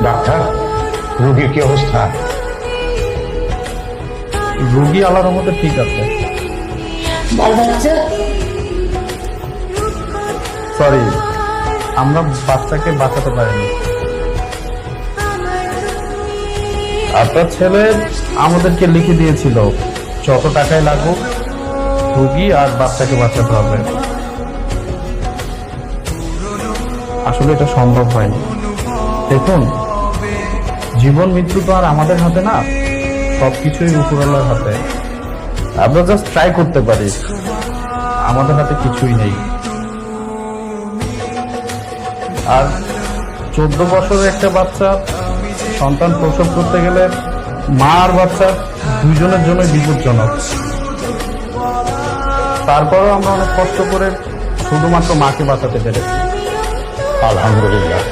Doctor, রোগীর কি অবস্থা? রোগী আল্লাহর রহমতে ঠিক আছে। সরি, আমরা বাচ্চাকে বাঁচাতে পারিনি। আপনার ছেলে আমাদেরকে লিখে দিয়েছিল যত টাকাই লাগুক রোগী আর বাচ্চাকে বাঁচাতে হবে। আসলে এটা সম্ভব হয়নি। দেখুন, জীবন মৃত্যু তো আর আমাদের হাতে না, সবকিছুই উপরওয়ালার হাতে। আমরা জাস্ট ট্রাই করতে পারি, আমাদের হাতে কিছুই নেই। আর 14 বছরের একটা বাচ্চা সন্তান প্রসব করতে গেলে মা আর বাচ্চা দুইজনের জন্য বিপজ্জনক। তারপরেও আমরা অনেক কষ্ট করে শুধুমাত্র মাকে বাঁচাতে পেরেছি। আলহামদুলিল্লাহ।